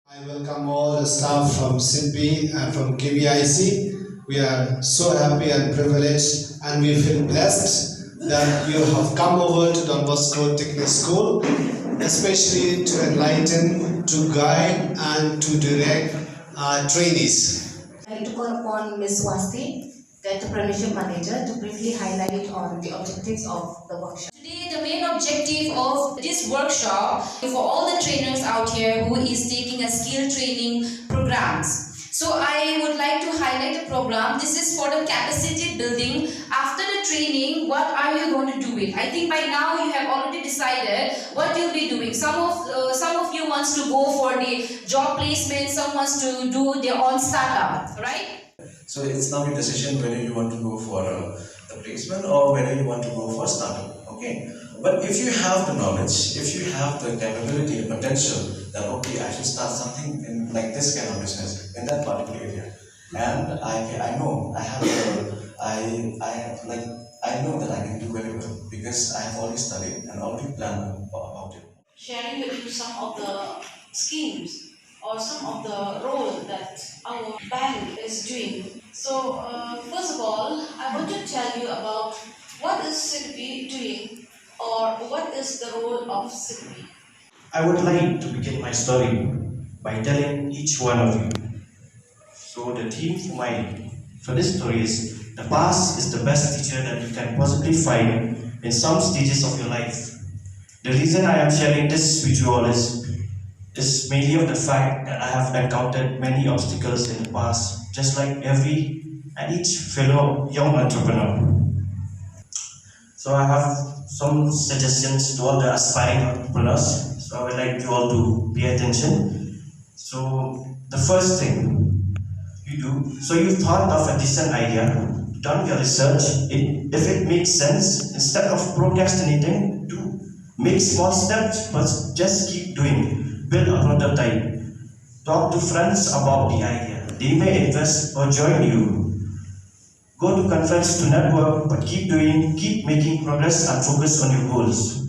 I welcome all the staff from SIDBI and from KVIC. We are so happy and privileged, and we feel blessed that you have come over to Don Bosco Technical School, especially to enlighten, to guide, and to direct our trainees. I to call upon Ms. Wasti, the Entrepreneurship Manager, to briefly highlight on the objectives of the workshop. Today, the main objective of this workshop for all the trainers out here who is taking a skill training programs. So I would like to highlight the program. This is for the capacity building. After the training, what are you going to do it? I think by now you have already decided what you'll be doing. Some of you wants to go for the job placement, some wants to do their own startup, right? So it's now your decision whether you want to go for the placement or whether you want to go for startup. Okay. But if you have the knowledge, if you have the capability, the potential that okay, I should start something in like this kind of business in that particular area, and I know I have I know that I can do very well because I have already studied and already planned about it. Sharing with you some of the schemes or some of the role that our bank is doing. So first of all, I want to tell you about what is SIDBI doing or what is the role of SIDBI. I would like to begin my story by telling each one of you. So the theme for this story is the past is the best teacher that you can possibly find in some stages of your life. The reason I am sharing this with you all is mainly of the fact that I have encountered many obstacles in the past, just like every and each fellow young entrepreneur. So I have some suggestions to all the aspiring entrepreneurs. So I would like you all to pay attention. So the first thing you do, so you thought of a decent idea, done your research, if it makes sense, instead of procrastinating, do make small steps, but just keep doing. Build a prototype. Talk to friends about the idea. They may invest or join you. Go to conference to network, but keep doing, keep making progress and focus on your goals.